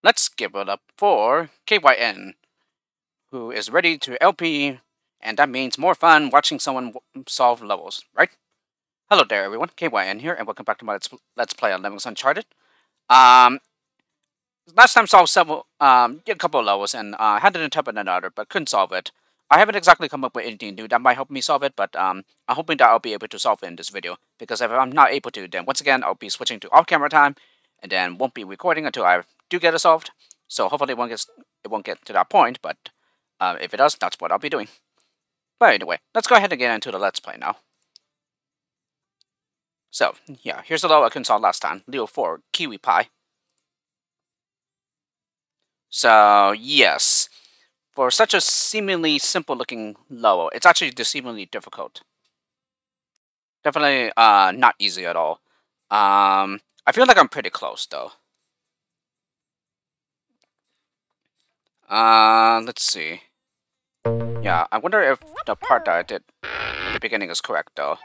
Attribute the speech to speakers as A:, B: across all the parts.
A: let's give it up for KYN, who is ready to LP, and that means more fun watching someone solve levels, right? Hello there, everyone. KYN here, and welcome back to my Let's Play on Lemmings Uncharted. Last time solved several, a couple of levels, and had an attempt at another, but couldn't solve it. I haven't exactly come up with anything new that might help me solve it, but I'm hoping that I'll be able to solve it in this video, because if I'm not able to, then once again, I'll be switching to off-camera time, and then won't be recording until I do get it solved. So hopefully it won't get to that point, but if it does, that's what I'll be doing. But anyway, let's go ahead and get into the Let's Play now. So, yeah, here's the level I couldn't solve last time, Leo 4, Kiwi Pie. So, yes, for such a seemingly simple-looking level, it's actually deceivingly difficult. Definitely not easy at all. I feel like I'm pretty close, though. Let's see. Yeah, I wonder if the part that I did in the beginning is correct, though.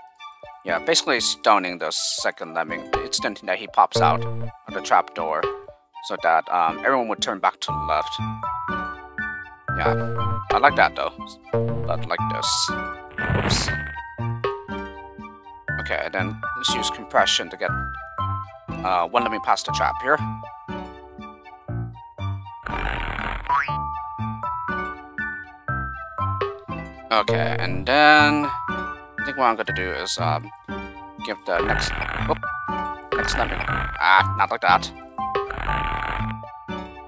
A: Yeah, basically stoning the second lemming the instant that he pops out of the trapdoor, so that everyone would turn back to the left. Yeah, I like that though, but like this. Oops. Okay, then let's use compression to get one lemming past the trap here. Okay, and then I think what I'm going to do is give the next lemming. Not like that.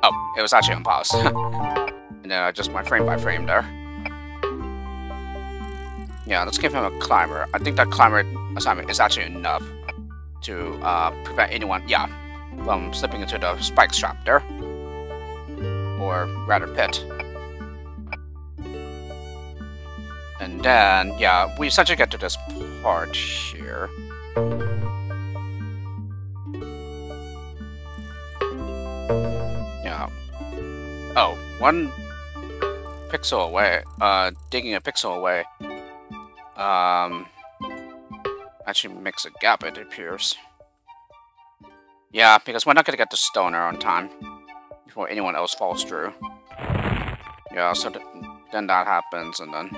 A: Oh, it was actually on pause. And then I just went frame by frame there. Yeah, let's give him a climber. I think that climber assignment is actually enough to prevent anyone, from slipping into the spike trap there. Or rather pit. And then, yeah, we essentially get to this part here. Yeah. Oh, one pixel away. Digging a pixel away. Actually makes a gap, it appears. Yeah, because we're not gonna get the stoner on time before anyone else falls through. Yeah, so then that happens, and then.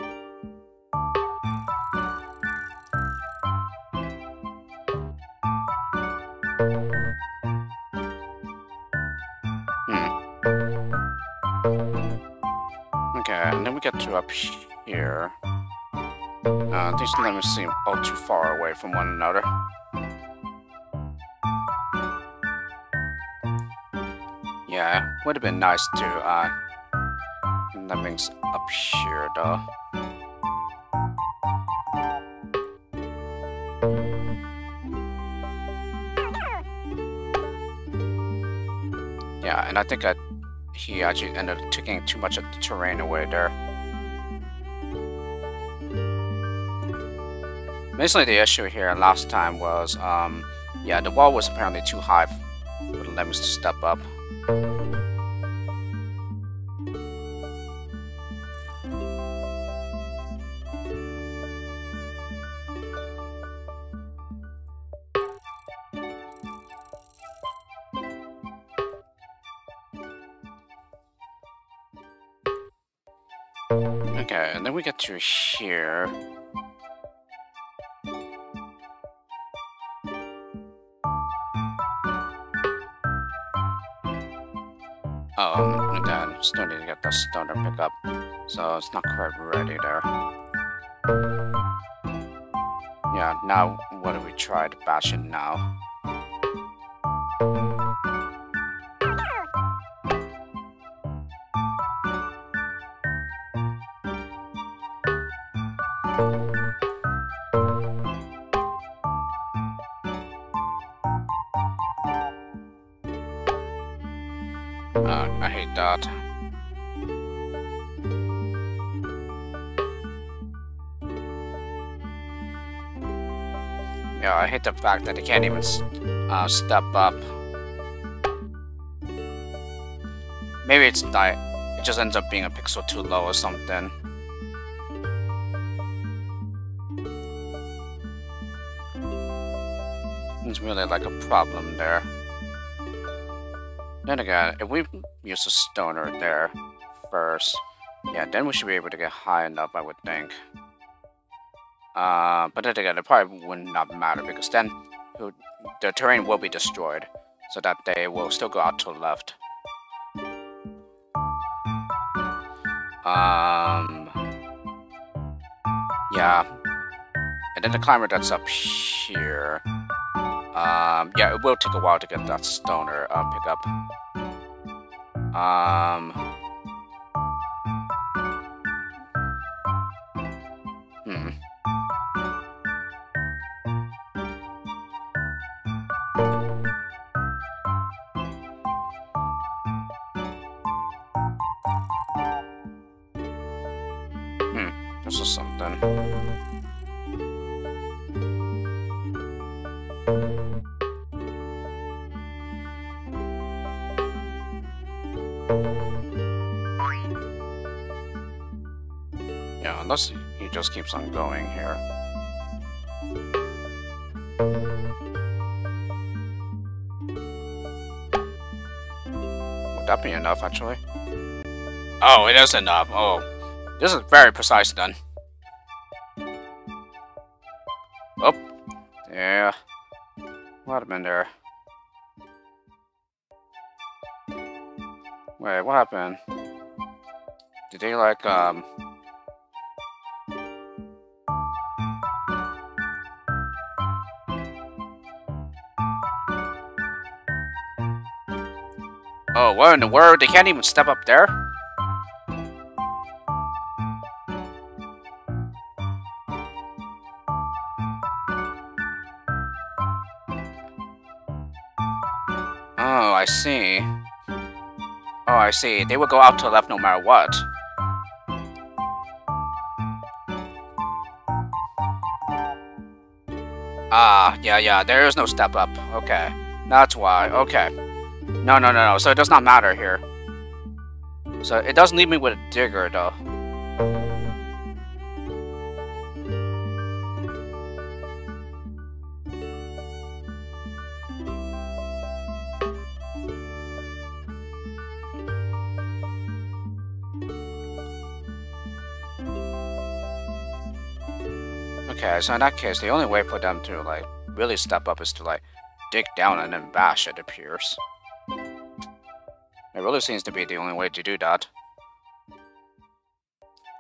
A: Okay, and then we get to up here. These lemons seem all too far away from one another. Yeah, would have been nice to lemmings up here though. Yeah, and I think he actually ended up taking too much of the terrain away there. Basically, the issue here last time was, yeah, the wall was apparently too high for the lemmings to step up. Okay, and then we get to here. And then still need to get the stoner pickup, so it's not quite ready there. Yeah, now what do we try to bash it now? I hate that. Yeah, I hate the fact that they can't even step up. Maybe it's like it just ends up being a pixel too low or something. It's really like a problem there. Then again, if we use a stoner there first, yeah, then we should be able to get high enough, I would think. But then again, it probably would not matter because then the terrain will be destroyed, so that they will still go out to the left. Yeah. And then the climber that's up here. Yeah, it will take a while to get that stoner pickup. This is something. Yeah, unless he just keeps on going here. Would that be enough, actually? Oh, it is enough. Oh, this is very precise then. Oh, yeah. What happened there? Wait, what happened? Did they like, Oh, what in the world? They can't even step up there? Oh, I see. Oh, I see. They would go out to the left no matter what. Ah, yeah, there is no step up. Okay. That's why. Okay. No. So it does not matter here. So it does leave me with a digger, though. Okay, so in that case, the only way for them to, like, really step up is to, like, dig down and then bash, it appears. It really seems to be the only way to do that.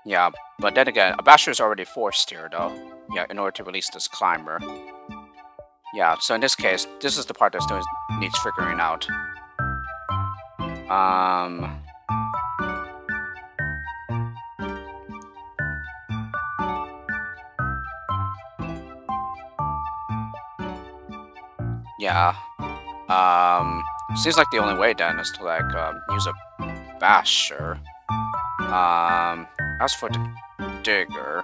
A: Yeah, but then again, a basher is already forced here, though. Yeah, in order to release this climber. Yeah, so in this case, this is the part that needs figuring out. Yeah. Seems like the only way then is to like use a basher. As for the digger,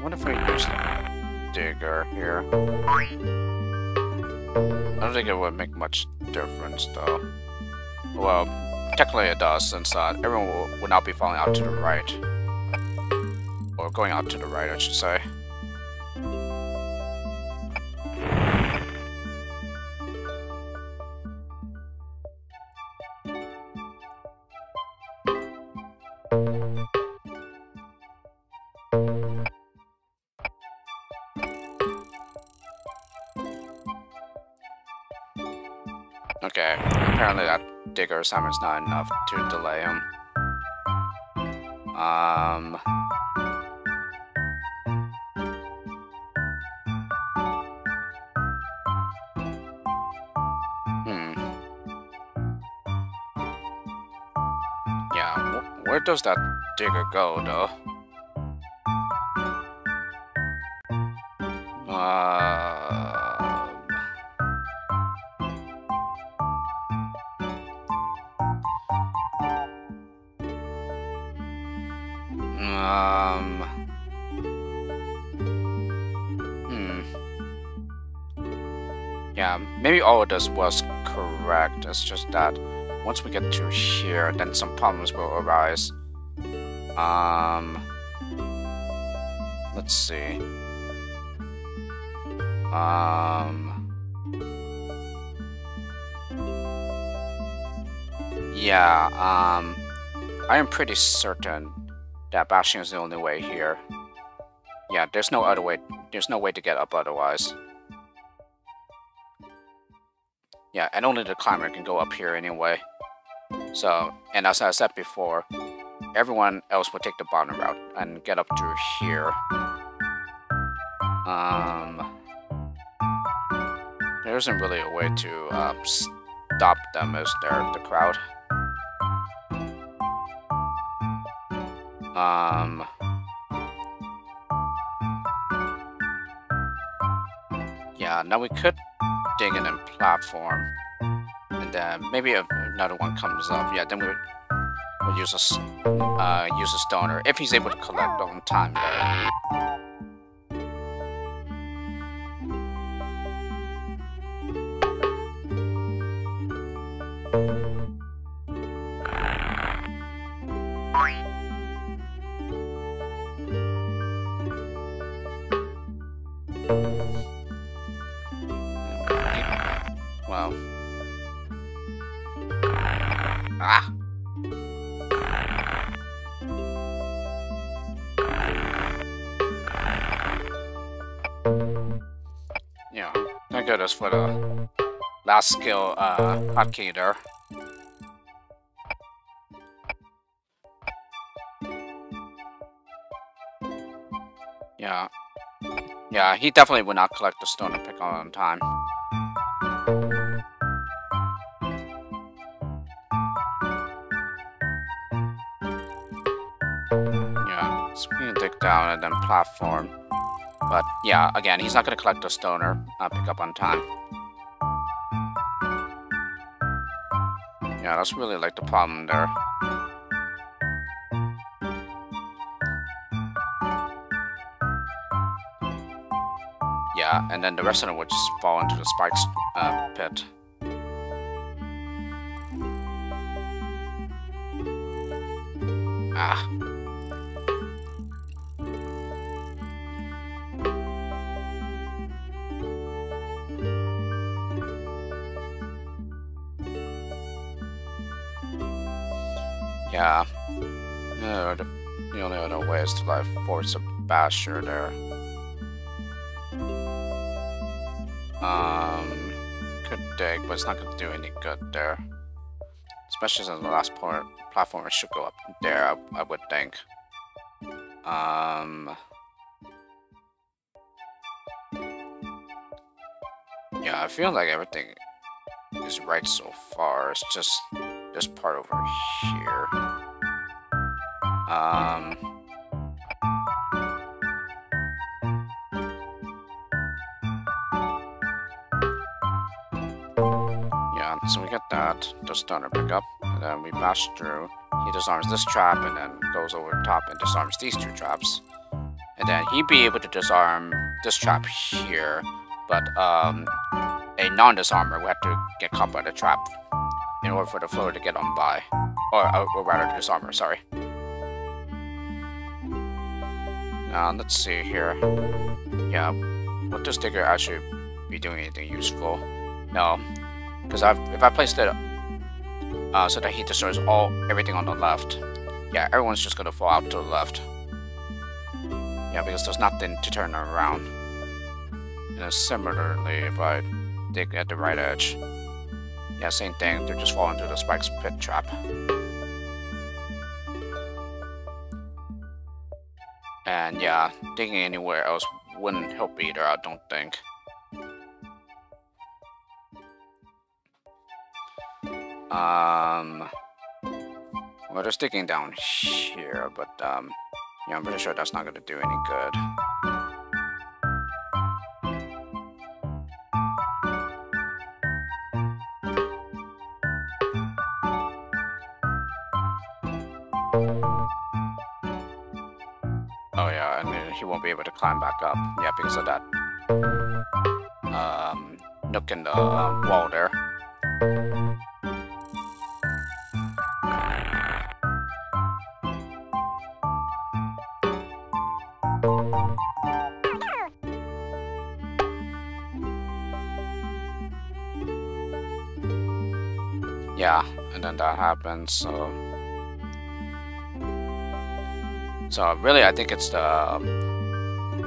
A: what if we use the digger here? I don't think it would make much difference, though. Well, technically it does, since everyone would not be falling out to the right. Or going out to the right, I should say. Okay, apparently that digger assignment's not enough to delay him. Yeah, where does that digger go, though? Yeah, maybe all of this was correct. It's just that once we get to here, then some problems will arise. Let's see. Yeah, I am pretty certain that bashing is the only way here. Yeah, there's no other way. There's no way to get up otherwise. Yeah, and only the climber can go up here anyway. So, and as I said before, everyone else will take the bottom route and get up through here. There isn't really a way to stop them, is there, the crowd? Yeah, now we could dig in a platform, and then maybe if another one comes up, yeah, then we'll use a stoner if he's able to collect on time there. Well. Ah! Yeah, thank goodness for the last skill hotkey there. Yeah. Yeah, he definitely would not collect the stone and pick on time. Yeah, so we can dig down and then platform. But yeah, again, he's not going to collect the stoner, pick up on time. Yeah, that's really like the problem there. Yeah, and then the rest of them would just fall into the spikes pit. Ah. Yeah. The only other way is to like force a basher there. Could dig, but it's not gonna do any good there. Especially since the last platform should go up there, I would think. Yeah, I feel like everything is right so far. It's just this part over here. Yeah, so we get that, the stunner pickup, and then we bash through. He disarms this trap and then goes over the top and disarms these two traps. And then he'd be able to disarm this trap here, but a non-disarmer would have to get caught by the trap in order for the floater to get on by. Or rather, the disarmer, sorry. Now, let's see here. Yeah, would this digger actually be doing anything useful? No, because if I placed it so that he destroys everything on the left, yeah, everyone's just gonna fall out to the left. Yeah, because there's nothing to turn around. And then similarly, if I dig at the right edge, yeah, same thing, they're just falling into the spikes pit trap. And yeah, digging anywhere else wouldn't help either, I don't think. Well, they're sticking down here, but yeah, I'm pretty sure that's not gonna do any good. Oh yeah, and then he won't be able to climb back up. Yeah, because of that nook in the wall there. Yeah, and then that happens, so really I think it's the,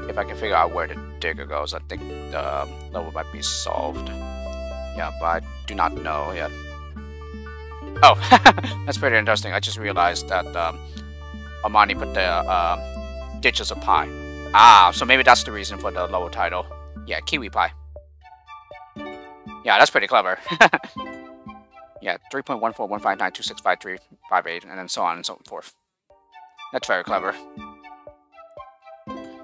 A: if I can figure out where the digger goes, I think the level might be solved. Yeah, but I do not know yet. Oh, that's pretty interesting. I just realized that Armani put the ditches of pie. Ah, so maybe that's the reason for the lower title. Yeah, kiwi pie. Yeah, that's pretty clever. Yeah, 3.14159265358, and then so on and so forth. That's very clever.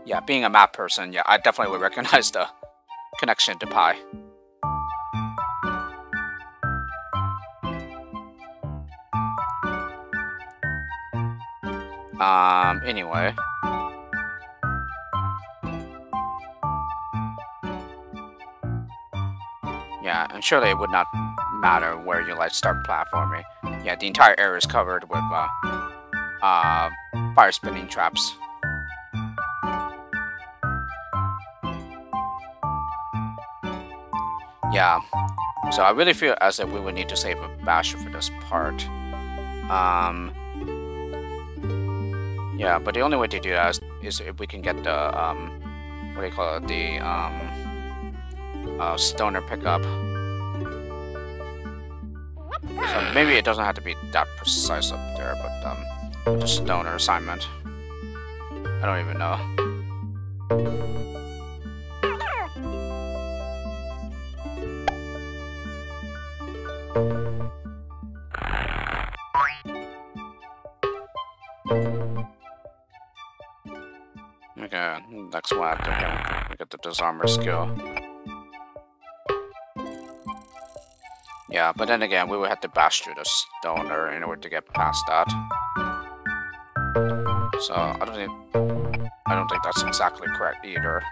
A: Yeah, being a map person, yeah, I definitely would recognize the connection to pi. Anyway. Yeah, and surely it would not matter where you like start platforming. Yeah, the entire area is covered with fire spinning traps. Yeah, so I really feel as if we would need to save a basher for this part. Yeah, but the only way to do that is if we can get the what do you call it, the stoner pickup. So maybe it doesn't have to be that precise up there, but the stoner assignment. I don't even know. Okay, next one we get the disarmer skill. Yeah, but then again, we would have to bash through the stoner in order to get past that. So I don't think that's exactly correct either.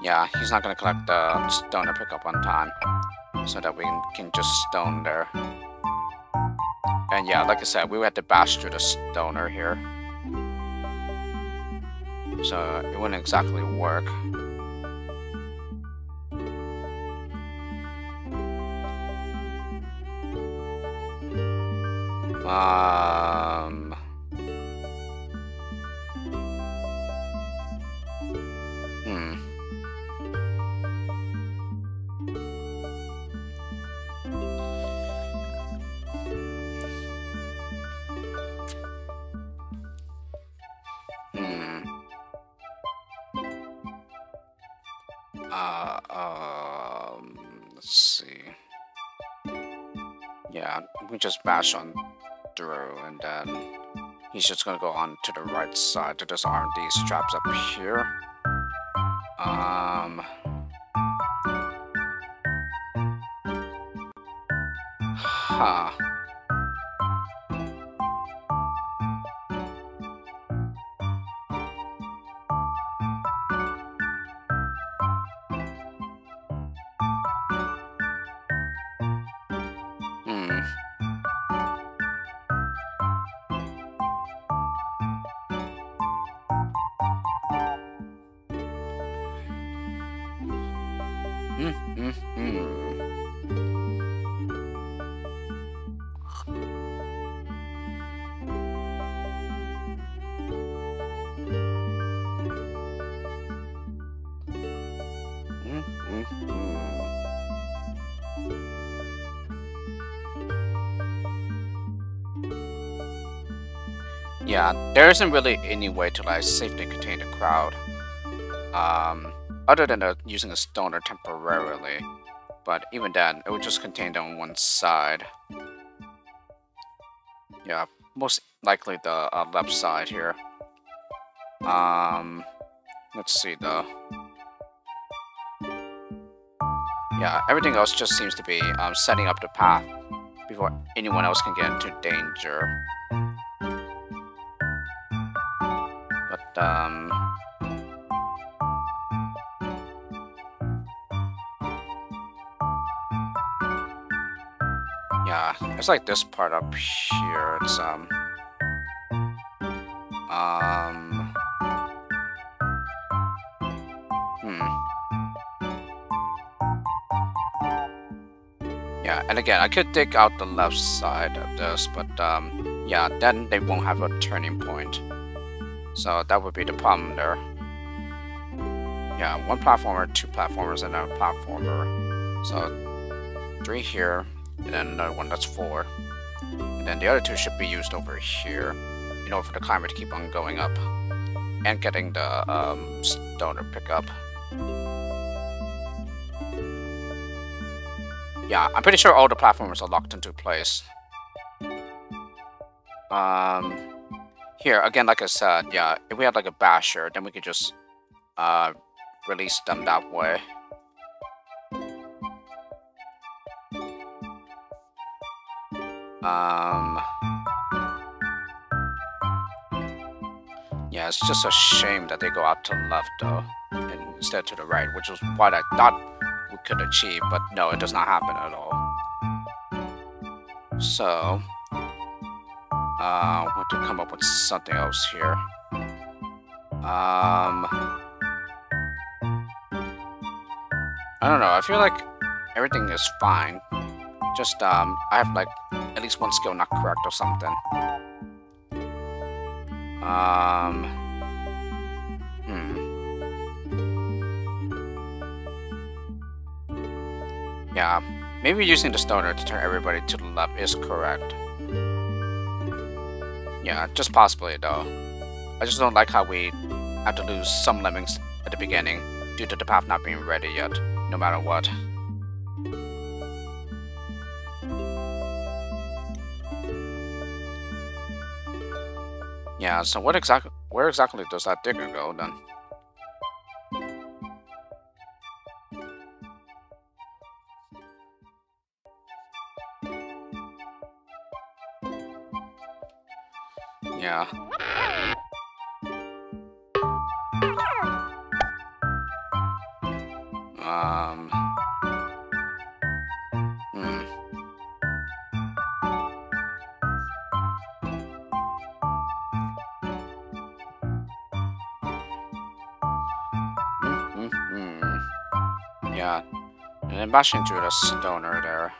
A: Yeah, he's not gonna collect the stoner pickup on time, so that we can just stone there. And yeah, like I said, we had to bash through the stoner here, so it wouldn't exactly work. Let's see. Yeah, we just bash on through, and then he's just gonna go on to the right side to disarm these traps up here. Huh. Yeah, there isn't really any way to like safely contain the crowd, other than using a stoner temporarily. But even then, it would just contain them on one side. Yeah, most likely the left side here. Let's see though. Yeah, everything else just seems to be setting up the path before anyone else can get into danger. But, yeah, it's like this part up here. It's, Yeah, and again, I could dig out the left side of this, but, yeah, then they won't have a turning point. So that would be the problem there. Yeah, one platformer, two platformers, and a platformer. So 3 here, and then another one that's 4. And then the other 2 should be used over here in order for the climber to keep on going up and getting the stoner pickup. Yeah, I'm pretty sure all the platformers are locked into place. Here, again, like I said, yeah, if we had like a basher, then we could just release them that way. Yeah, it's just a shame that they go out to the left, though, instead to the right, which was what I thought we could achieve, but no, it does not happen at all. So, I want to come up with something else here. I don't know, I feel like everything is fine. Just, I have, like, at least one skill not correct or something. Yeah, maybe using the stoner to turn everybody to the left is correct. Yeah, just possibly, though. I just don't like how we have to lose some lemmings at the beginning due to the path not being ready yet, no matter what. Yeah, so where exactly does that digger go, then? Yeah. Yeah. And then bashing through the stoner there.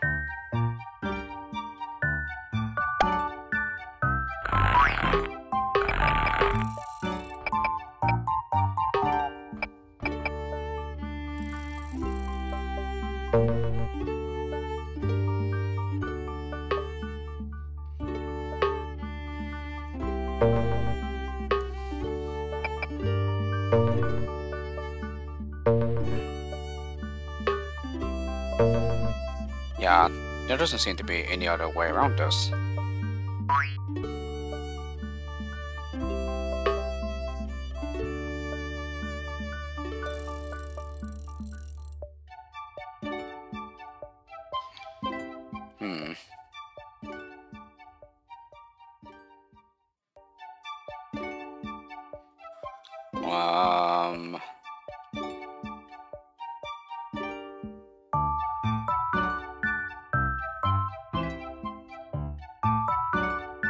A: Yeah, there doesn't seem to be any other way around this.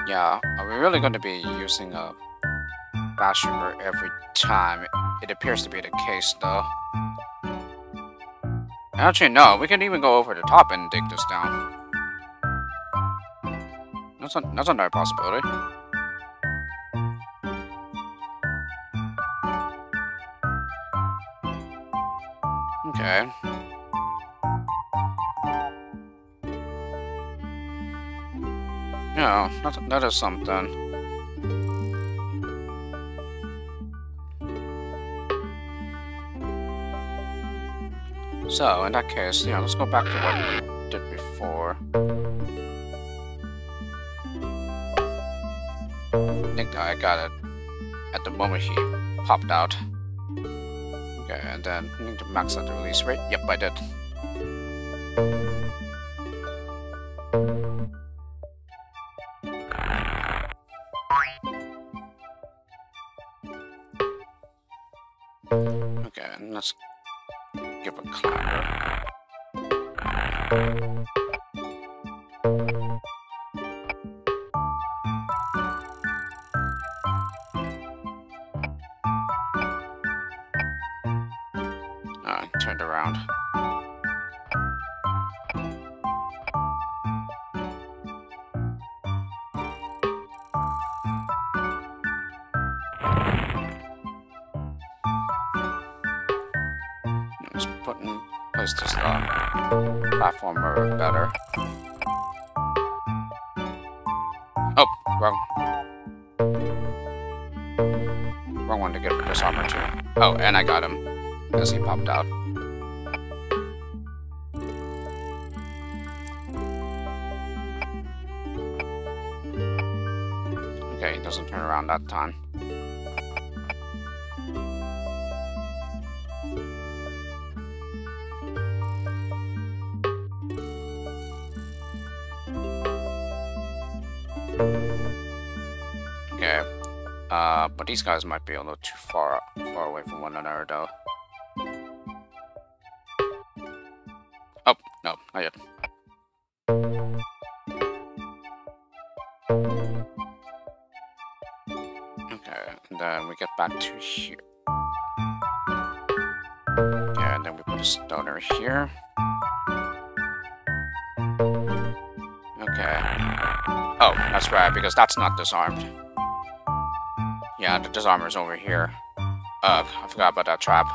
A: Yeah, are we really going to be using a basher every time? It appears to be the case, though. Actually, no, we can even go over the top and dig this down. That's another possibility. Okay. Yeah, that is something. So, in that case, yeah, let's go back to what we did before. I think I got it at the moment he popped out. Okay, and then I need to max out the release rate. Yep, I did. Okay, and let's give a climber. Turned around. Let's place this platformer better. Oh, wrong one to get disarmer too. Oh, and I got him as he popped out. Okay, he doesn't turn around that time. Okay, but these guys might be a little too far away from one another, though. Oh, no, not yet. Okay, and then we get back to here. Yeah, and then we put a stoner here. Okay. Oh, that's right, because that's not disarmed. Yeah, the disarmer's over here. Ugh, I forgot about that trap.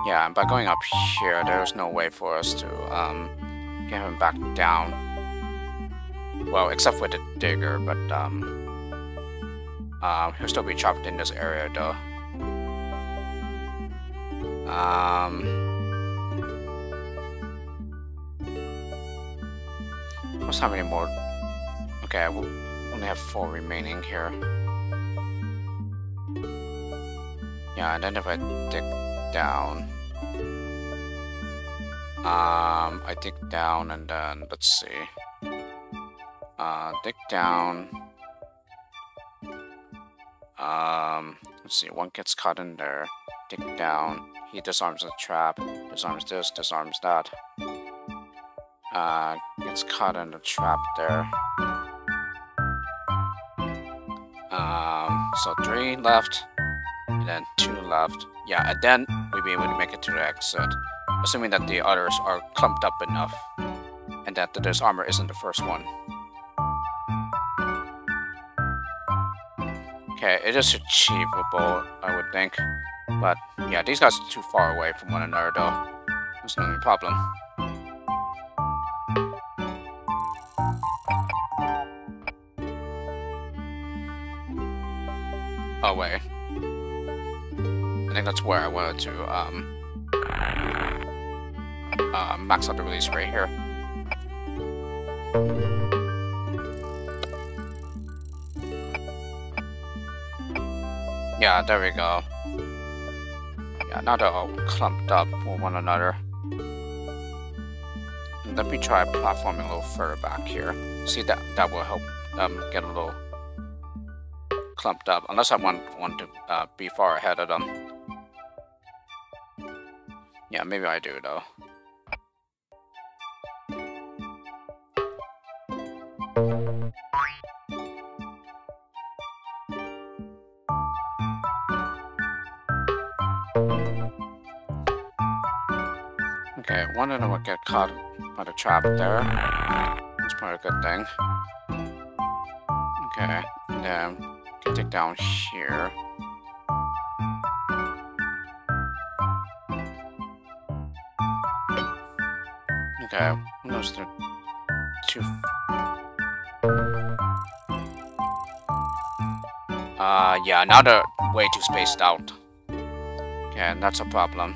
A: Yeah, by going up here, there's no way for us to, get him back down. Well, except with the digger, but, he'll still be trapped in this area, though. What's how many more? Okay, we'll only have 4 remaining here. Yeah, and then if I dig down, I dig down and then let's see. Dig down. Let's see. One gets caught in there. Dig down. He disarms the trap. Disarms this. Disarms that. Gets caught in the trap there. So 3 left. And then 2 left. Yeah, and then we'll be able to make it to the exit. Assuming that the others are clumped up enough. And that the disarmer isn't the first one. Okay, it is achievable, I would think. But, yeah, these guys are too far away from one another, though. That's not any problem. Oh, wait. I think that's where I wanted to, max out the release right here. Yeah, there we go. Yeah, now they're all clumped up with one another. And let me try platforming a little further back here. See, that will help them get a little clumped up. Unless I want to be far ahead of them. Yeah, maybe I do, though. Okay, one of them will get caught by the trap there. That's probably a good thing. Okay, and then can dig down here. Okay, those are 2. Yeah, now they're way too spaced out. Okay, and that's a problem.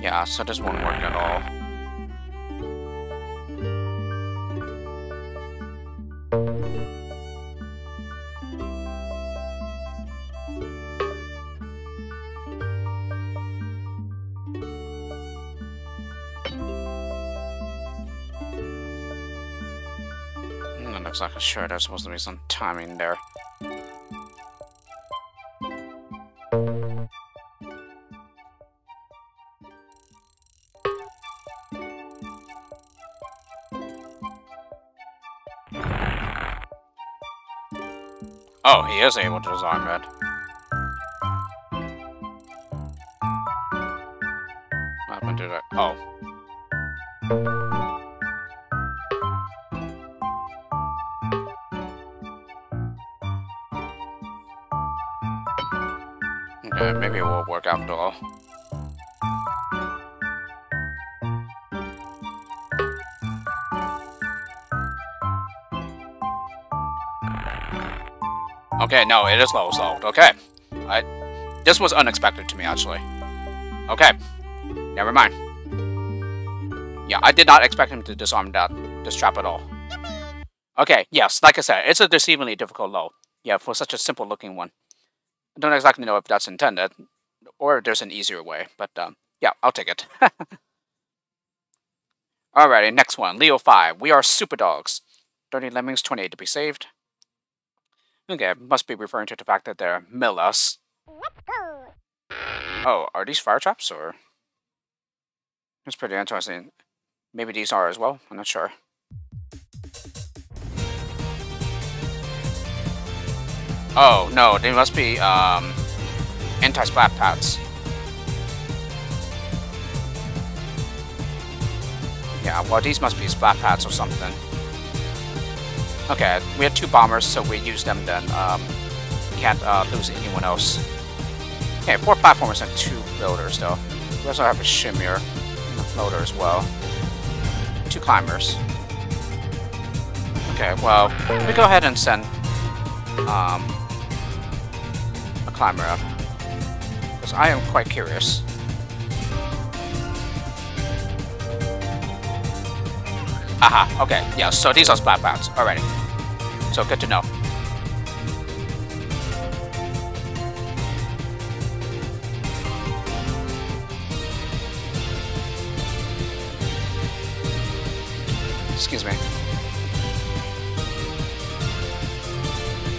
A: Yeah, so this won't work at all. Looks like sure there's supposed to be some timing there. Oh, he is able to disarm it. What happened to that? Oh. Okay, maybe it will work after all. Okay, no, it is low solved. Okay. This was unexpected to me, actually. Okay. Never mind. Yeah, I did not expect him to disarm this trap at all. Okay, yes, like I said, it's a deceivingly difficult low. Yeah, for such a simple looking one. I don't exactly know if that's intended, or if there's an easier way, but yeah, I'll take it. Alrighty, next one, Leo 5. We are super dogs. 30 lemmings, 28 to be saved. Okay, must be referring to the fact that they're Millas. Oh, are these fire traps, or? That's pretty interesting. Maybe these are as well, I'm not sure. Oh, no, they must be, anti-splat pads. Yeah, well, these must be splat pads or something. Okay, we had 2 bombers, so we use them then. Can't lose anyone else. Okay, 4 platformers and 2 builders, though. We also have a shimmier and a floater as well. 2 climbers. Okay, well, let me go ahead and send a climber up, because I am quite curious. Aha, okay, yeah, so these are splat pads, alrighty. So good to know. Excuse me.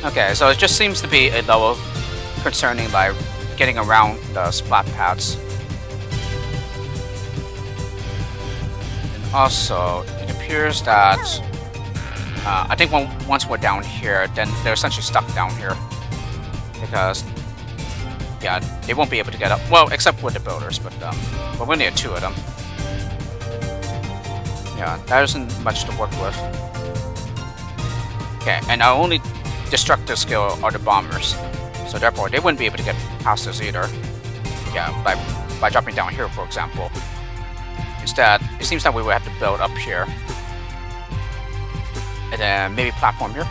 A: Okay, so it just seems to be a level concerning like getting around the splat pads. And also, it appears that I think once we're down here, then they're essentially stuck down here. Because, yeah, they won't be able to get up. Well, except with the builders, but we only have 2 of them. Yeah, that isn't much to work with. Okay, and our only destructive skill are the bombers. So therefore, they wouldn't be able to get past us either. Yeah, by dropping down here, for example. Instead, it seems that we would have to build up here. And then maybe platform here.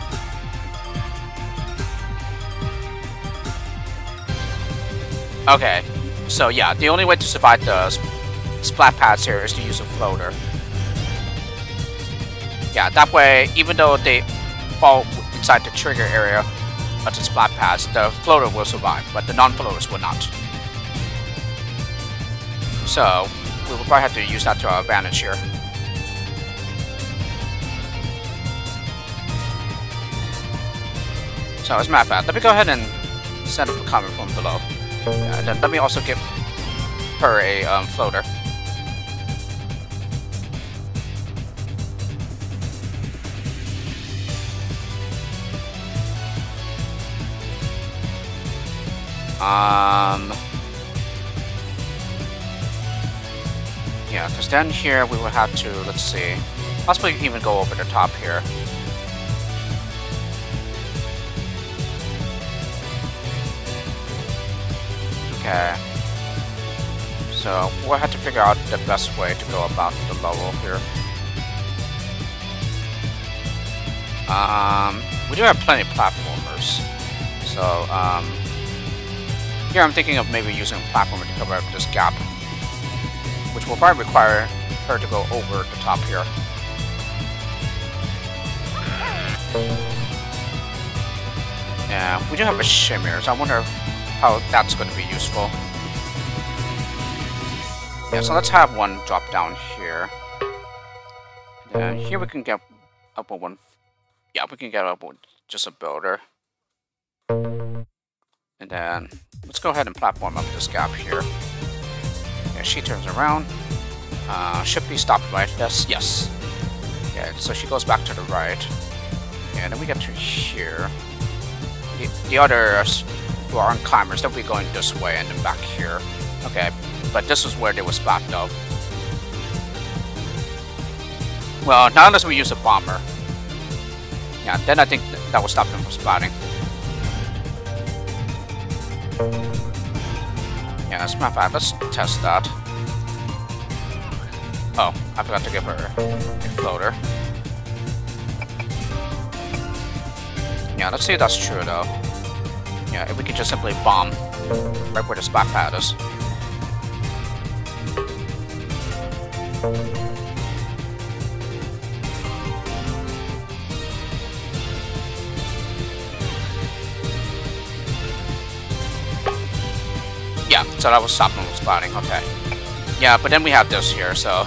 A: Okay, so yeah, the only way to survive the splat pads here is to use a floater. Yeah, that way, even though they fall inside the trigger area of the splat pads, the floater will survive, but the non-floaters will not. So, we will probably have to use that to our advantage here. So, as a matter of fact, let me go ahead and set up a comment from below. And then let me also give her a floater. Yeah, because then here we will have to, let's see, possibly even go over the top here. Okay. So we'll have to figure out the best way to go about the level here. We do have plenty of platformers. So, here I'm thinking of maybe using a platformer to cover up this gap. which will probably require her to go over the top here. Yeah, we do have a shimmier, so I wonder how that's going to be useful. Yeah, so let's have one drop down here. And here we can get up with one. Yeah, we can get up with just a builder. And then let's go ahead and platform up this gap here. Yeah, she turns around. Should be stopped right. Yes. Yeah, so she goes back to the right. And then we get to here. The others who are on climbers, they'll be going this way and then back here. Okay, but this is where they were splat though. Well, not unless we use a bomber. Yeah, then I think that will stop them from splatting. Yeah, as a matter of fact, let's test that. Oh, I forgot to give her a floater. Yeah, let's see if that's true though. Yeah, if we could just simply bomb right where the splat pad is. Yeah, so that was stopping from splatting, okay. Yeah, but then we have this here, so...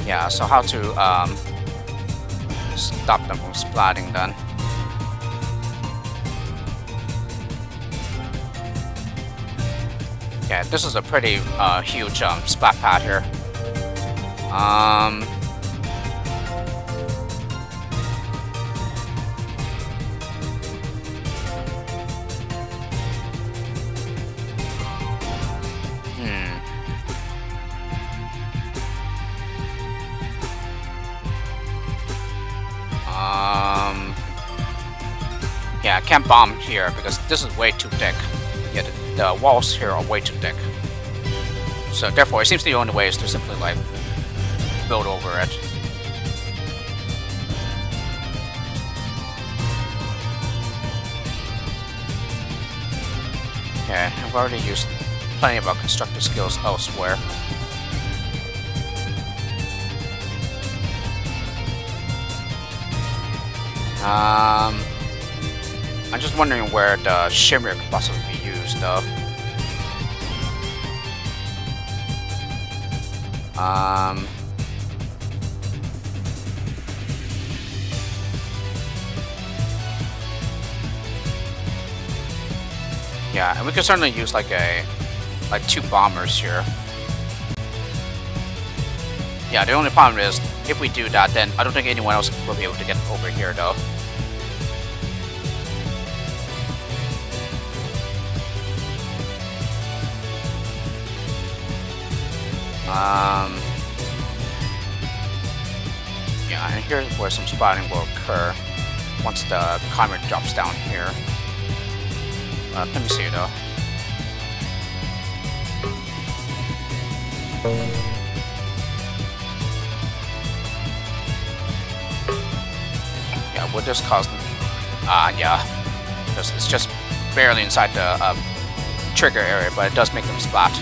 A: Yeah, so how to stop them from splatting then. Yeah, this is a pretty huge splat pad here. Yeah, I can't bomb here because this is way too thick. Yeah, the walls here are way too thick. So therefore, it seems the only way is to simply like build over it. Okay, I've already used plenty of our constructive skills elsewhere. I'm just wondering where the shimmier could possibly be used, though. Yeah, and we could certainly use like two bombers here. Yeah, the only problem is if we do that, then I don't think anyone else will be able to get over here, though. Yeah, and here's where some splatting will occur once the climber drops down here. Let me see though. Yeah, would this cause them? Yeah, because it's just barely inside the trigger area, but it does make them splat.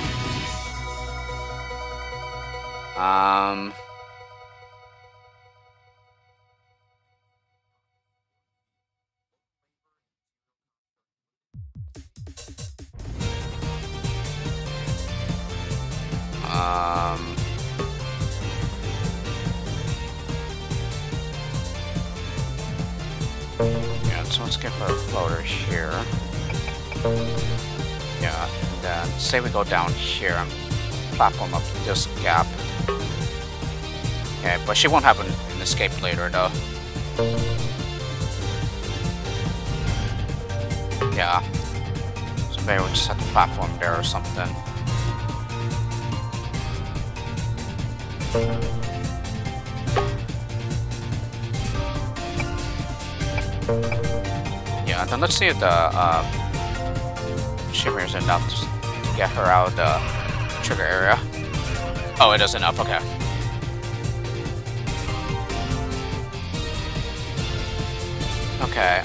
A: Yeah, so let's get her a floater here. Yeah, and then say we go down here and platform up this gap. Okay, but she won't have an escape later though. Yeah. So maybe we'll just have to platform there or something. Yeah, then let's see if the shimmier is enough to get her out of the trigger area. Oh, it is enough, okay. Okay,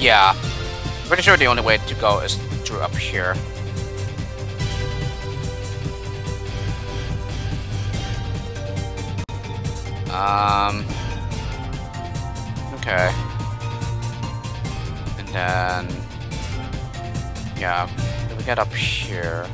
A: Yeah. I'm pretty sure the only way to go is through up here. Okay. And then, yeah, if we get up here,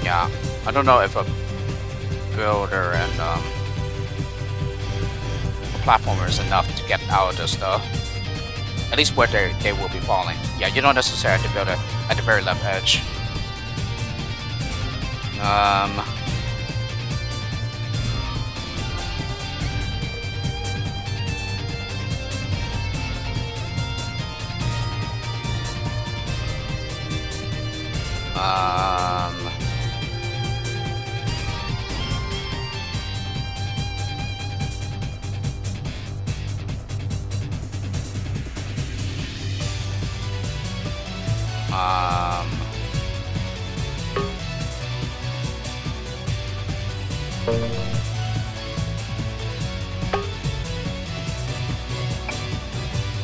A: yeah, I don't know if a builder and a platformer is enough to get out of this though. At least where they will be falling. Yeah, you don't necessarily have to build it at the very left edge.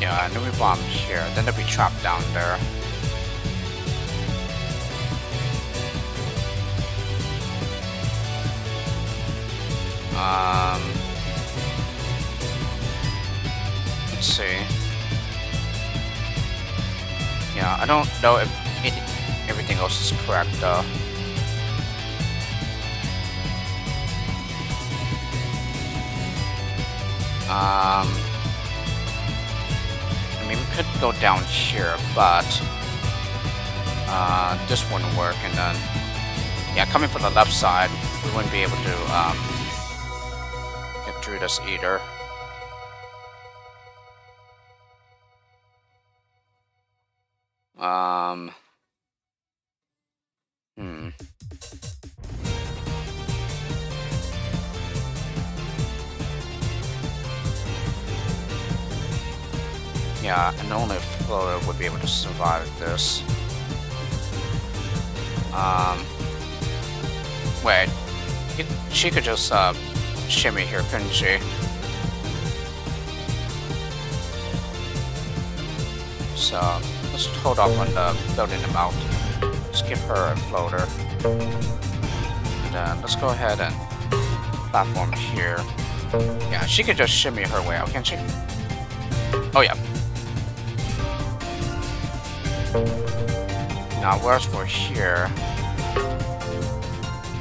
A: Yeah, and then we bomb here, then they'll be trapped down there. Let's see. Yeah, I don't know if everything else is correct though. I mean, we could go down here, but this wouldn't work, and then yeah, coming from the left side, we wouldn't be able to get through this either. Yeah, and only a floater would be able to survive this. Wait, she could just shimmy here, couldn't she? So let's hold off on building them out. Let's give her a floater, and then let's go ahead and platform here. Yeah, she could just shimmy her way out, can't she? Oh yeah. Now, whereas for here,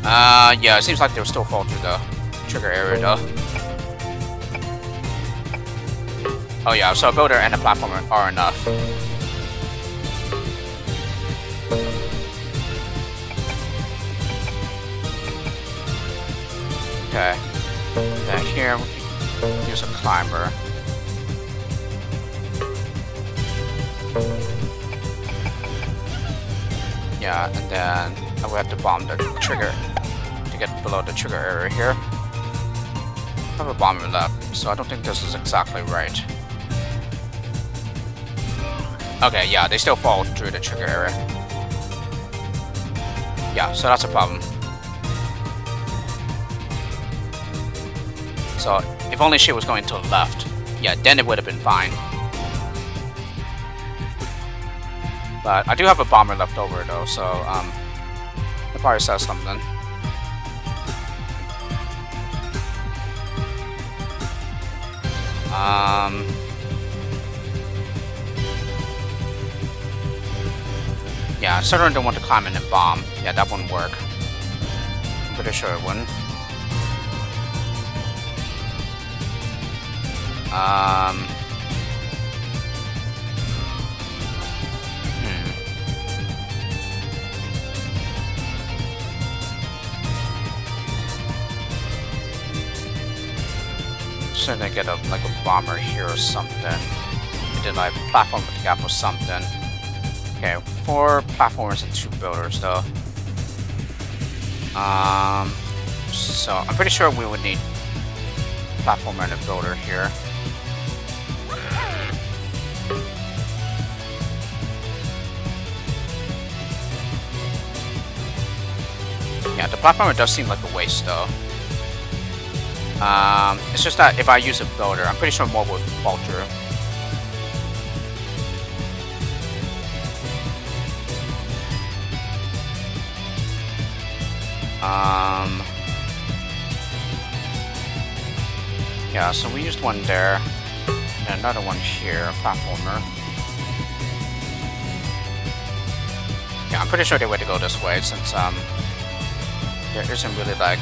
A: yeah, it seems like they'll still fall through the trigger area though. Oh yeah, so a builder and a platformer are enough. Okay. Then here we can use a climber. Yeah, and then I will have to bomb the trigger to get below the trigger area here. I have a bomber left, so I don't think this is exactly right. Okay, yeah, they still fall through the trigger area. Yeah, so that's a problem. So, if only she was going to the left, yeah, then it would have been fine. But I do have a bomber left over though, so that probably says something. Yeah, I certainly don't want to climb in and bomb. Yeah, that wouldn't work. I'm pretty sure it wouldn't. So I get like a bomber here or something. And then like platform with the gap or something. Okay, 4 platformers and 2 builders though. So I'm pretty sure we would need platformer and a builder here. Yeah, the platformer does seem like a waste though. It's just that if I use a builder, I'm pretty sure more will fall through. Yeah, so we used one there, and another one here, platformer. Yeah, I'm pretty sure they were to go this way since there isn't really like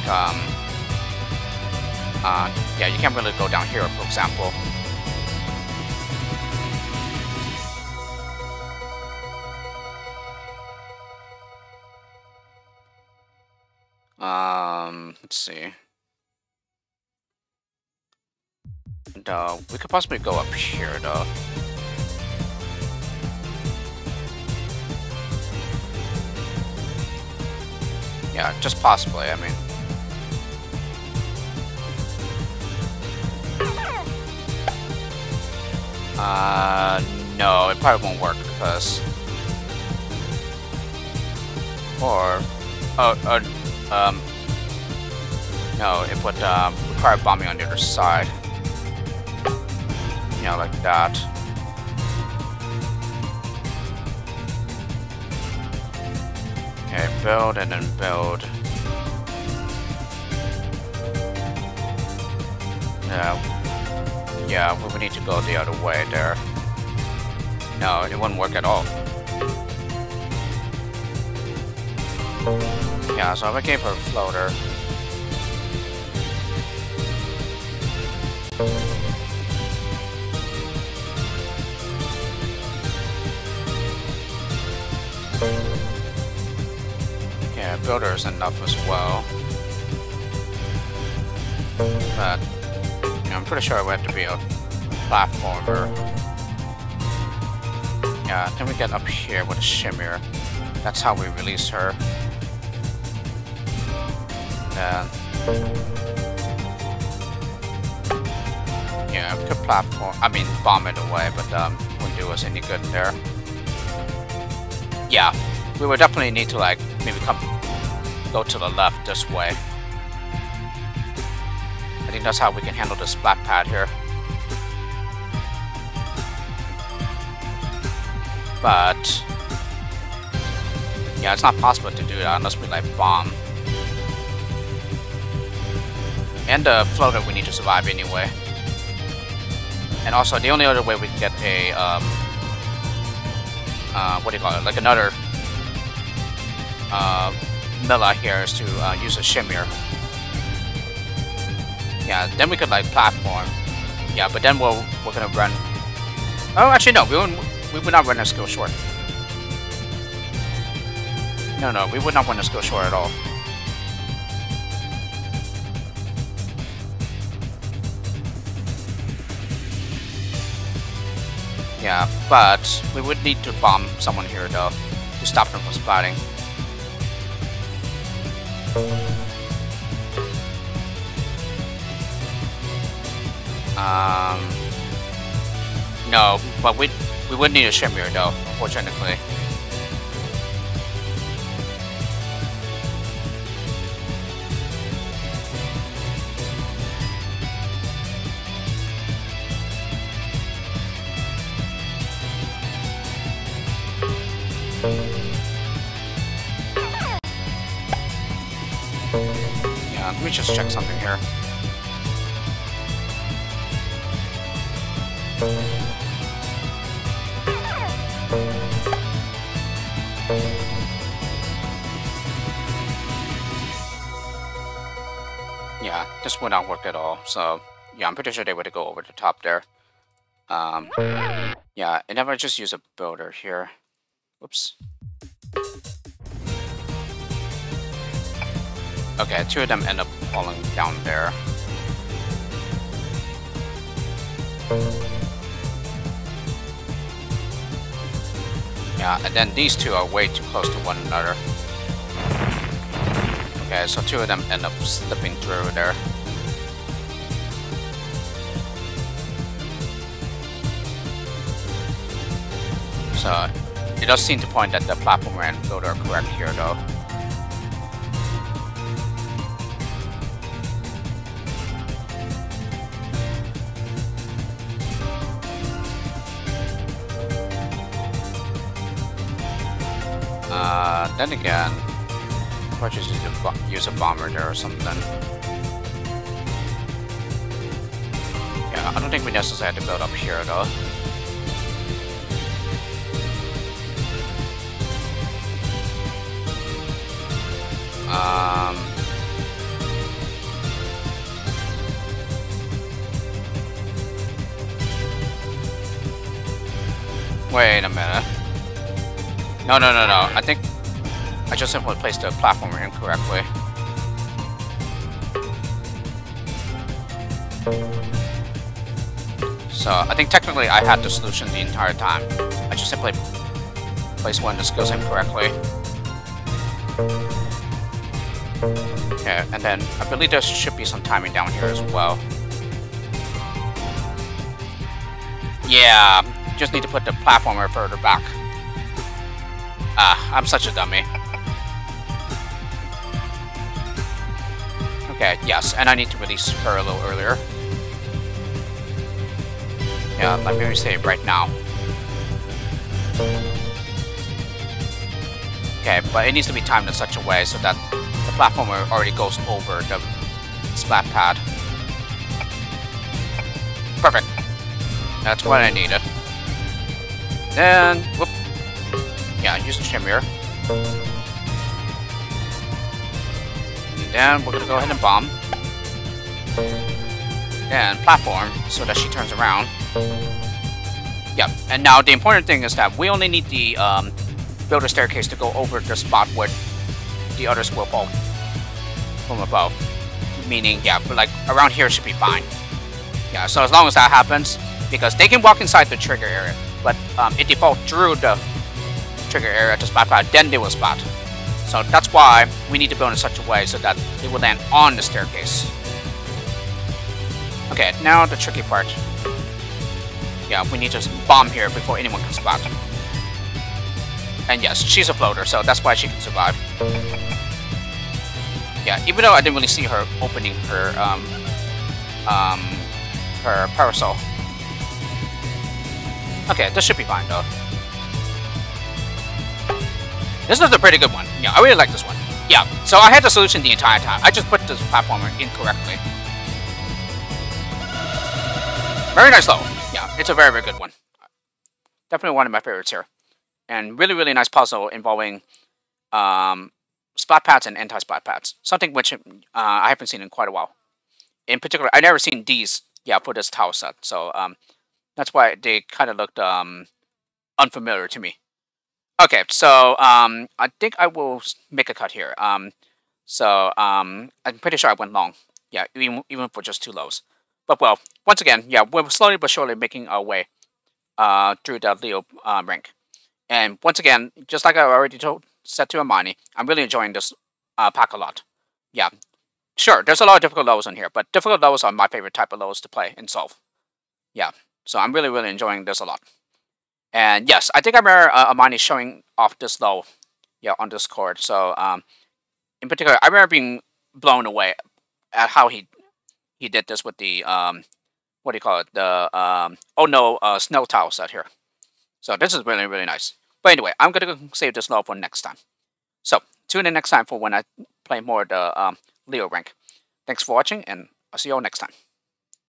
A: yeah, you can't really go down here, for example. Let's see. And, we could possibly go up here, though. Yeah, just possibly, I mean. No, it probably won't work because... Or... no, it would, require bombing on the other side. Yeah, like that. Okay, build and then build. Yeah, we would need to go the other way there. No, it wouldn't work at all. Yeah, so if I gave her a floater. Yeah, builder is enough as well. But I'm pretty sure it would have to be a platformer. Yeah, then we get up here with a shimmier. That's how we release her. Then, yeah, we could bomb it away, but wouldn't do us any good there. Yeah, we would definitely need to like maybe go to the left this way. I think that's how we can handle the splat pad here. But yeah, it's not possible to do that unless we like bomb. And the floater we need to survive anyway. And also the only other way we can get a what do you call it? Like another Milla here is to use a shimmier. Yeah, then we could like platform. Yeah, but then we're gonna run. Oh, actually no, we would not run a skill short. No, we would not run a skill short at all. Yeah, but we would need to bomb someone here though to stop them from splatting. No, but we would need a shimmier though, unfortunately. Yeah, let me just check something here. Yeah, this would not work at all. So yeah, I'm pretty sure they would go over the top there. Yeah, and then I just use a builder here. Whoops. Okay, 2 of them end up falling down there. Yeah, Yeah, and then these two are way too close to one another. Okay, so two of them end up slipping through there. So it does seem to point that the platformer and floater are correct here, though. Then again, I'll just use a bomber there or something. Yeah, I don't think we necessarily have to build up here, though. Wait a minute. No. I think I just simply placed the platformer incorrectly. So I think technically I had the solution the entire time. I just simply placed one of the skills incorrectly. Okay, and then I believe there should be some timing down here as well. Yeah, just need to put the platformer further back. I'm such a dummy. Okay, yes, and I need to release her a little earlier. Yeah, let me save right now. Okay, but it needs to be timed in such a way so that the platformer already goes over the splat pad. Perfect. That's what I needed. Then, whoop. Yeah, use the shimmier. Then we're gonna go ahead and bomb. Then platform so that she turns around. Yeah, and now the important thing is that we only need the builder staircase to go over the spot where the others will fall from above. Meaning, yeah, but like around here should be fine. Yeah, so as long as that happens, because they can walk inside the trigger area, but it defaults through the trigger area to spot pad, then they will spot. So that's why we need to build in such a way so that it will land on the staircase. Okay, now the tricky part. Yeah, we need to bomb here before anyone can spot. And yes, she's a floater, so that's why she can survive. Yeah, even though I didn't really see her opening her her parasol. Okay, this should be fine though. This is a pretty good one. Yeah, I really like this one. Yeah, so I had the solution the entire time. I just put this platformer incorrectly. Very nice though. Yeah, it's a very, very good one. Definitely one of my favorites here. And really, really nice puzzle involving splat pads and anti-splat pads. Something which I haven't seen in quite a while. In particular, I've never seen these, yeah, for this tile set. So that's why they kind of looked unfamiliar to me. Okay, so I think I will make a cut here. I'm pretty sure I went long. Yeah, even for just 2 lows. But well, once again, yeah, we're slowly but surely making our way through the Leo rank. And once again, just like I already said to Amani, I'm really enjoying this pack a lot. Yeah, sure, there's a lot of difficult levels in here, but difficult levels are my favorite type of levels to play and solve. Yeah, so I'm really, really enjoying this a lot. And yes, I think I remember Amani showing off this low, yeah, on Discord. So in particular, I remember being blown away at how he did this with the what do you call it? The snow tile set here. So this is really, really nice. But anyway, I'm gonna save this low for next time. So tune in next time for when I play more of the Leo rank. Thanks for watching, and I'll see you all next time.